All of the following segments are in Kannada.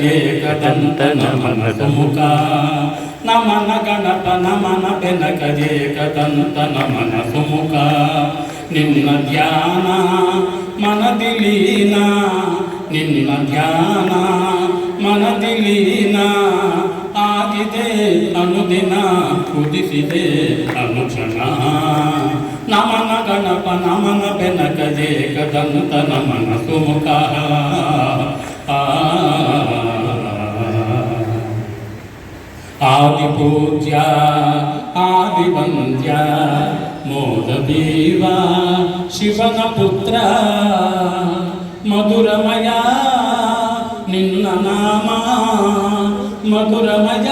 ಏಕದಂತ ನಮನ ಸುಮುಖ ನಮನ ಗಣಪ ನಮನ ಬೆನಕ ಏಕದಂತ ನಮನ ಸುಮುಖ ನಿನ್ನ ಧ್ಯಾನ ಮನದಿಲೀನ ನಿನ್ನ ಧ್ಯಾನ ಮನದಿಲೀನ ಆಗಿದೆ ಅನುದಿನ ಕುದಿಸಿದೆ ಅನುಕ್ಷಣ ನಮನ ಗಣಪ ನಮನ ಬೆನಕ ಏಕದಂತ ನಮನ ಸುಮುಖ ಆದಿಪೂಜ್ಯ ಆದಿವಂದ್ಯ ಮೋದದೇವ ಶಿವನ ಪುತ್ರ ಮಧುರಮಯ ನಿನ್ನ ನಾಮ ಮಧುರಮಯ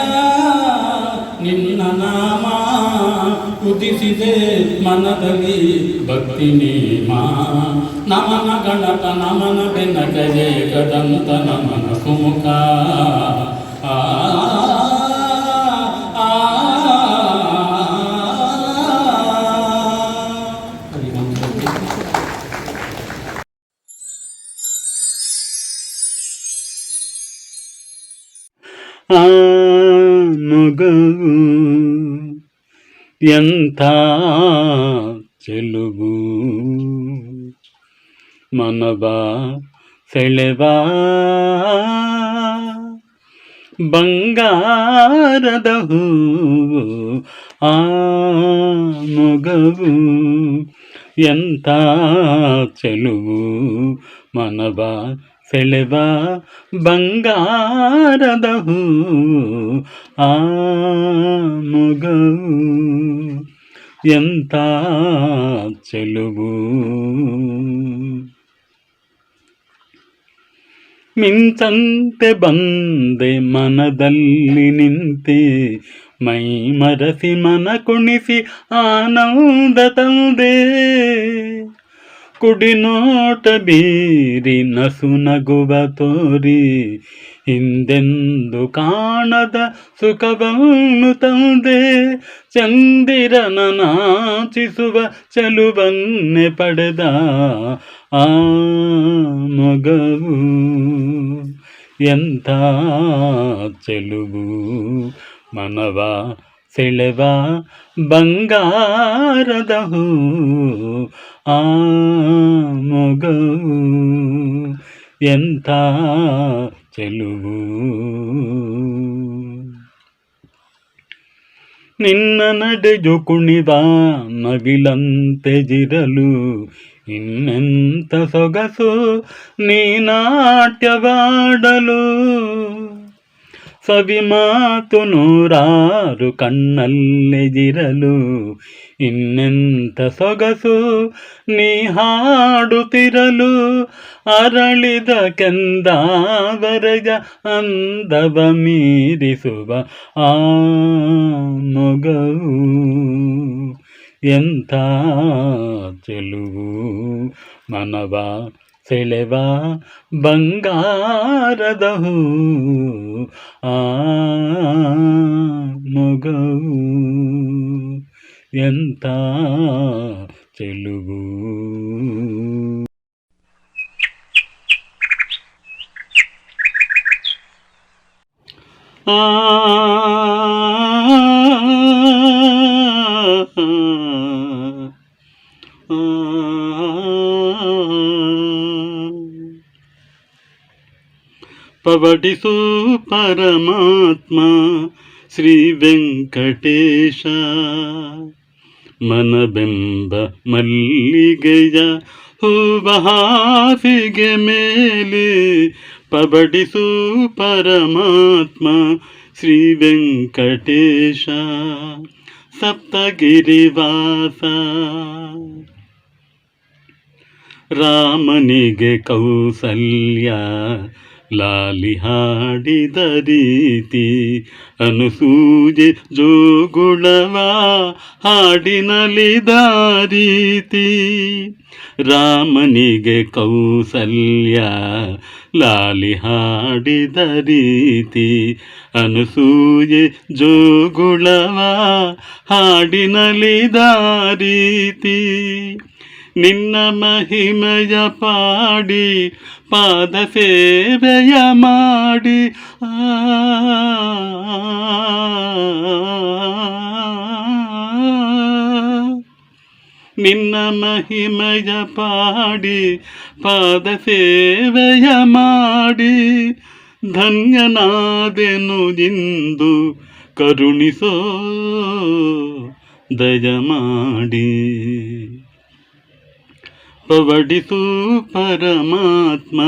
ನಿನ್ನ ನಾಮ ಉದಿಸಿದೆ ಮನದಲ್ಲಿ ಭಕ್ತಿ ನೇಮ ನಮನ ಗಣಪ ನಮನ ಬೆನಕ ಏಕದಂತ ನಮನ ಸುಮುಖ ಮಗವು ಎಂಥ ಚೆಲುವು ಮನವ ಸೆಳೆವ ಬಂಗಾರದ ಹೂವು ಆ ಮಗವು ಎಂಥ ಚೆಲುವು ಮನವ ಸೆಳೆವ ಬಂಗಾರದ ಹೂ ಆ ಮಗವು ಎಂಥ ಚೆಲುವು ಮಿಂಚಂತೆ ಬಂದೆ ಮನದಲ್ಲಿ ನಿಂತೆ ಮೈ ಮರಸಿ ಮನ ಕುಣಿಸಿ ಆನಂದ ತಂದೆ ಕುಡಿನೋಟ ಬೀರಿ ನಸು ನಗುವ ತೋರಿ ಹಿಂದೆಂದು ಕಾಣದ ಸುಖವನ್ನು ತಂದೆ ಚಂದಿರನ ನಾಚಿಸುವ ಚೆಲುವನ್ನೇ ಪಡೆದ ಆ ಮಗವು ಎಂಥ ಚೆಲುವು ಮನವ ಸೆಳೆವ ಬಂಗಾರದ ಹೂ ಆ ಮಗವು ಎಂಥ ಚೆಲುವು ನಿನ್ನ ನಡೆಯು ಕುಣಿವ ನವಿಲಂತೆ ಜಿರಲು ಇನ್ನೆಂಥ ಸೊಗಸು ನೀ ನಾಟ್ಯವಾಡಲು ಸವಿ ಮಾತು ನೂರಾರು ಕಣ್ಣಲ್ಲೇ ಜಿರಲು ಇನ್ನೆಂಥ ಸೊಗಸು ನೀ ಹಾಡುತ್ತಿರಲು ಅರಳಿದ ಕೆಂದಾವರೆಯ ಅಂದವ ಮೀರಿಸುವ ಆ ಮೊಗವು ಎಂಥ ಚೆಲುವು ಮನವ ಸೆಳೆವ ಬಂಗಾರದ ಹೂ ಆ ಮೊಗವು ಎಂಥ ಚೆಲುವು. ಪವಡಿಸು ಪರಮಾತ್ಮ ಶ್ರೀ ವೆಂಕಟೇಶ ಮನಬೆಂಬ ಮಲ್ಲಿಗೆಯ ಹೂವ ಹಾಸಿಗೆ ಮೇಲೆ ಪವಡಿಸು ಪರಮಾತ್ಮ ಶ್ರೀ ವೆಂಕಟೇಶ ಸಪ್ತಗಿರಿವಾಸ ರಾಮನಿಗೆ ಕೌಸಲ್ಯ ಲಾಲಿ ಹಾಡಿದ ರೀತಿ ಅನುಸೂಜೆ ಜೋಗುಳವ ಹಾಡಿನಲಿದ ರೀತಿ ರಾಮನಿಗೆ ಕೌಸಲ್ಯ ಲಾಲಿ ಹಾಡಿದ ರೀತಿ ಅನುಸೂಯೆ ಜೋಗುಳವ ಹಾಡಿನಲಿದ ರೀತಿ ನಿನ್ನ ಮಹಿಮೆಯ ಪಾಡಿ ಪಾದ ಸೇವೆಯ ಮಾಡಿ ನಿನ್ನ ಮಹಿಮೆಯ ಪಾಡಿ ಪಾದ ಸೇವೆಯ ಮಾಡಿ ಧನ್ಯನಾದೆನು ಇಂದು ಕರುಣಿಸೋ ದಯಮಾಡಿ ಪವಡಿಸು ಪರಮಾತ್ಮ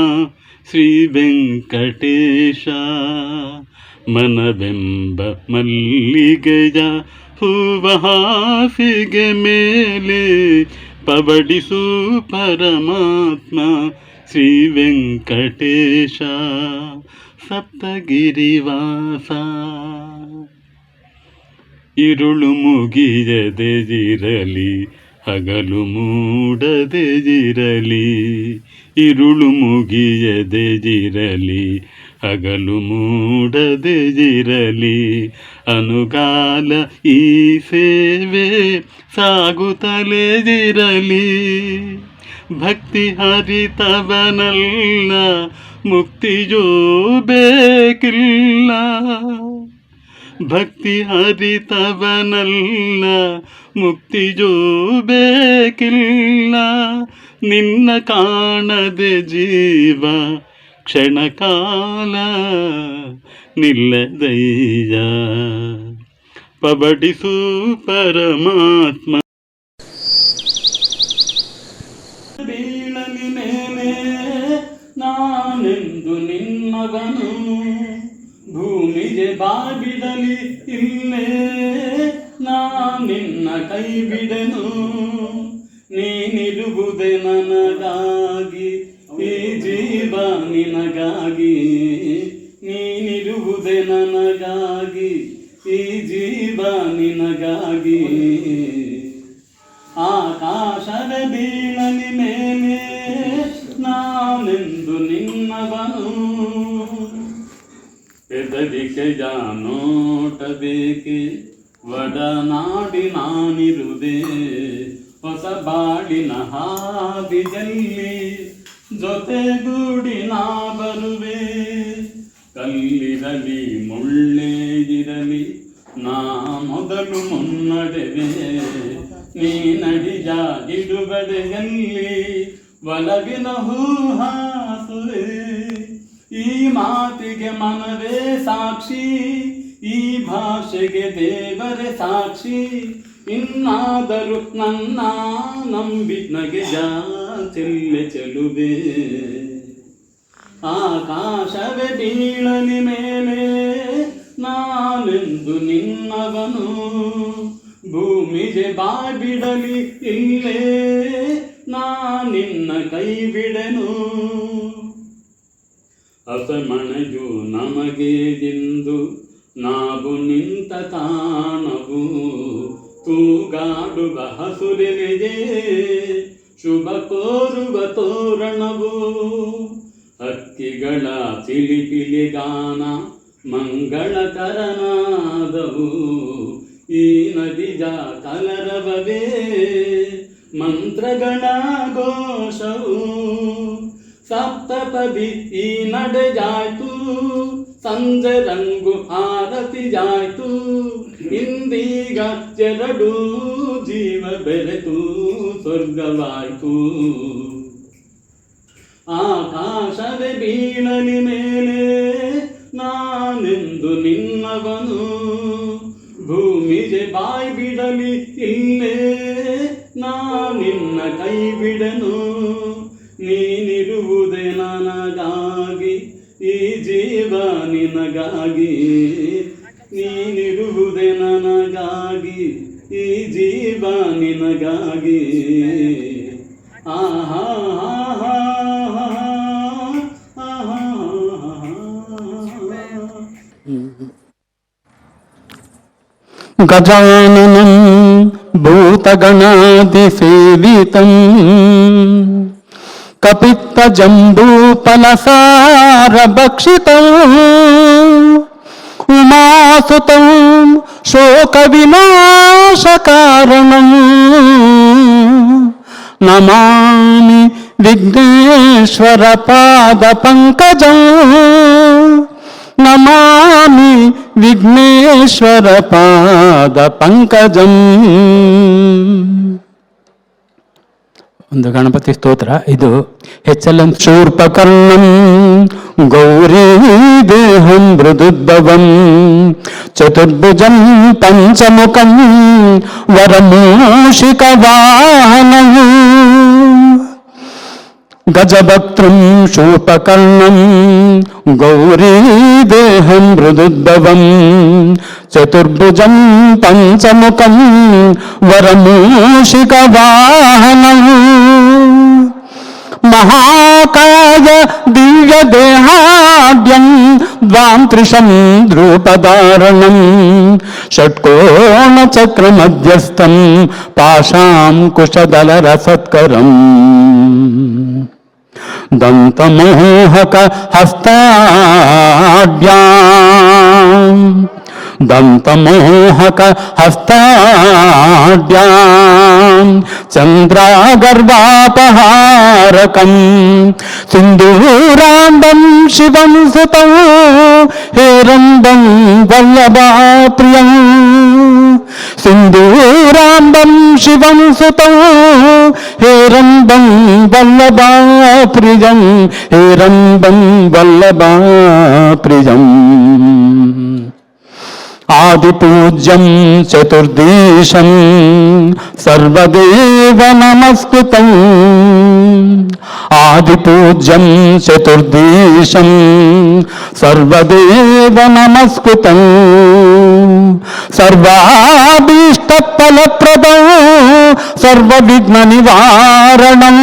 ಶ್ರೀ ವೆಂಕಟೇಶ ಮನವೆಂಬ ಮಲ್ಲಿಗೆಯ ಹೂವ ಹಾಸಿಗೆ ಮೇಲೆ ಪವಡಿಸು ಪರಮಾತ್ಮ ಶ್ರೀ ವೆಂಕಟೇಶ ಸಪ್ತಗಿರಿವಾಸ ഇരുളു ಮುಗಿಯದೆದಿರಲಿ ಹಗಲು ಮೂಡದೆದಿರಲಿ ഇരുಳು ಮುಗಿಯದೆದಿರಲಿ ಹಗಲು ಮೂಡದೆದಿರಲಿ ಅನುಗಾಲ ಈ ಸೇವೆ ಸಾಗುತ್ತಲೇದಿರಲಿ ಭಕ್ತಿ ಹರಿತವನಲ್ಲ ಮುಕ್ತಿಯೋ ಬೇಕಿಲ್ಲ ಭಕ್ತಿ ಹರಿತವನಲ್ಲ ಮುಕ್ತಿಯೋ ಬೇಕಿಲ್ಲ ನಿನ್ನ ಕಾಣದೆ ಜೀವ ಕ್ಷಣಕಾಲ ನಿಲ್ಲದಯ್ಯ ಪಬಡಿಸು ಪರಮಾತ್ಮ ಬೀಳಲಿ ಮೇಲೆ ನಾನೆಂದು ನಿನ್ನವನು ಭೂಮಿಗೆ ಬಾಗಿಡಲಿ ಇಲ್ಲೇ ನಿನ್ನ ಕೈ ಬಿಡೆನು ನೀನಿರುವುದೇ ನನಗಾಗಿ ಈ ಜೀವ ನಿನಗಾಗಿ ನೀನಿರುವುದೇ ನನಗಾಗಿ ಈ ಜೀವ ನಿನಗಾಗಿ ಆಕಾಶದ ಬೀಳಲಿ ಮೇಲೆ ನಾನೆಂದು ನಿನ್ನವನು ಬೆದರಿಕೆಯ ನೋಟಬೇಕೆ ಒಡನಾಡಿ ನಾನಿರುವೆ ಹೊಸ ಬಾಳಿನ ಹಾದಿಯಲ್ಲಿ ಜೊತೆಗೂಡಿ ನಾ ಬರುವೆ ಕಲ್ಲಿರಲಿ ಮುಳ್ಳೇ ಇರಲಿ ನಾ ಮೊದಲು ಮುನ್ನಡೆವೆ ನೀ ನಡಿಯ ಇಡುಗಡೆಯಲ್ಲಿ ಒಲವಿನ ಹೂಹಾಸುವೆ ಈ ಮಾತಿಗೆ ಮನವೇ ಸಾಕ್ಷಿ ಈ ಭಾಷೆಗೆ ದೇವರೇ ಸಾಕ್ಷಿ ಇನ್ನಾದರೂ ನನ್ನ ನಂಬಿ ನಗೆಯ ಚೆಲ್ಲೆ ಚೆಲುವೆ ಆಕಾಶವೇ ಬೀಳಲಿ ಮೇಲೆ ನಾನೆಂದು ನಿನ್ನವನು ಭೂಮಿಗೆ ಬಾಯ್ಬಿಡಲಿ ಇಲ್ಲೇ ನಿನ್ನ ಕೈ ಬಿಡೆನು ಅಸಮಣೆಯು ನಮಗೆ ಎಂದು ನಾವು ನಿಂತ ತಾಣವು ತೂಗಾಡುವ ಹಸುರೆನೆಗೆ ಶುಭ ಕೋರುವ ತೋರಣವು ಹಕ್ಕಿಗಳ ಚಿಲಿಪಿಲಿಗಾನ ಮಂಗಳಕರನಾದವು ಈ ನದಿಯ ಕಲರವವೇ ಮಂತ್ರಗಳ ಘೋಷವು ಸಪ್ತಪದಿ ಈ ನಡೆಯಾಯ್ತು ಸಂಜೆ ರಂಗು ಆರತಿಯಾಯ್ತು ಇಂದೀಗ ಎರಡು ಜೀವ ಬೆರೆತು ಸ್ವರ್ಗವಾಯ್ತು ಆಕಾಶವೇ ಬೀಳಲಿ ಮೇಲೆ ನಾನೆಂದು ನಿನ್ನವನು ಭೂಮಿಗೆ ಬಾಯ್ ಬಿಡಲಿ ಇಲ್ಲೇ ನಿನ್ನ ಕೈ ಬಿಡನು ನೀನಿರುವುದೇ ನನಗಾಗಿ ಈ ಜೀವ ನಿನಗಾಗಿ ನೀನಿರುವುದೇ ನನಗಾಗಿ ಈ ಜೀವ ನಿನಗಾಗಿ ಆಹಾ ಆಹಾ ಆಹಾ ಗಜಾನನಂ ಭೂತಗಣಾದಿಸೇವಿತಂ ಕಪಿತ್ತಜಂಬೂಫಲಸಾರಭಕ್ಷಿತಂ ಉಮಾಸುತಂ ಶೋಕವಿನಾಶಕಾರಣಂ నమామి విఘ్నేశ్వర పాద పంకజం నమామి విఘ్నేశ్వర పాద పంకజం. ಒಂದು ಗಣಪತಿ ಸ್ತೋತ್ರ. ಇದು ಹೆಚ್ಚೆಲ್ಲಂ ಶೂರ್ಪಕರ್ಣಂ ಗೌರೀ ದೇಹಂ ಮೃದುದ್ಭವಂ ಚತುರ್ಭುಜಂ ಪಂಚಮುಖಂ ವರಮೂಷಿಕ ವಾಹನಂ ಗಜಭಕ್ತೃಂ ಶೂರ್ಪಕರ್ಣಂ ಗೌರೀ ದೇಹಂ ಮೃದುದ್ಭವಂ ಚತುರ್ಭುಜಂ ಪಂಚಮುಖಂ ವರಮೂಷಿಕ ವಾಹನಂ ಮಹಾಕಾಯ ದಿವ್ಯ ದೇಹಾಢ್ಯಂ ದ್ವಾಂತ್ರಿಶಂ ದ್ರೂಪಧಾರಣಂ ಷಟ್ಕೋಣ ಚಕ್ರ ಮಧ್ಯಸ್ಥಂ ಪಾಶಾಂ ಕುಶದಲರಸತ್ಕರಂ ದಂತಮೋಹಕ ಹಸ್ತಾಢ್ಯಾಂ ದಂತಮೋಹಕ ಹಸ್ತಾಢ್ಯಾಂ ಚಂದ್ರಾಗರ್ಭಾಪಹಾರಕಂ ಸಿಂಧೂರಾಂಬಂ ಶಿವಂ ಸುತಂ ಹೇರಂಬಂ ವಲ್ಲಭಾಪ್ರಿಯಂ ಸಿಂಧೂರಾಂಬಂ ಶಿವಂ ಸುತಂ ಹೇರಂಬಂ ವಲ್ಲಭಾಪ್ರಿಯಂ ಹೇರಂಬಂ ವಲ್ಲಭಾಪ್ರಿಯಂ ఆదిపూజ్యం చతుర్దీశం సర్వదేవ నమస్కృతం ఆదిపూజ్యం చతుర్దీశం సర్వదేవ నమస్కృతం సర్వాభీష్టఫలప్రదం సర్వవిఘ్న నివారణం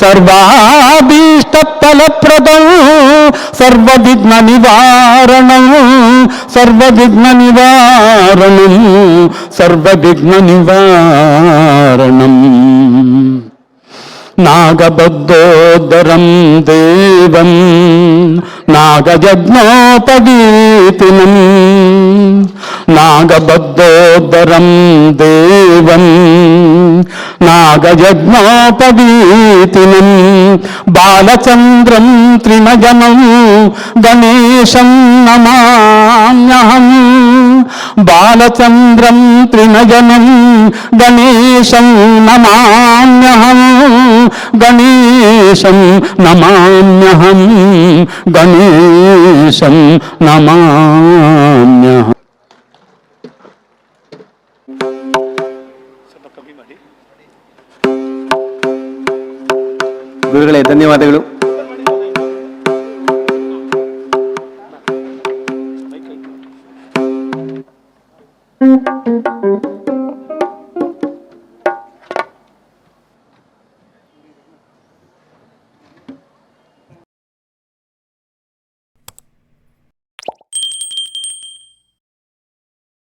సర్వాభీష్టఫలప్రదం సర్వవిఘ్న నివారణం సర్వవిఘ్న నివారణం సర్వవిఘ్న నివారణం నాగబద్ధోదరం దేవం నాగయజ్ఞోపవీతినం నాగబద్ధోదరం దేవం నాగయజ్ఞోపవీతినం బాలచంద్రం త్రినయనం గణేశం నమామ్యహం బాలచంద్రం త్రినయనం గణేశం నమామ్యహం గణేశం నమామ్యహం గణేశం నమామ్యహం. ಗುರುಗಳೇ ಧನ್ಯವಾದಗಳು.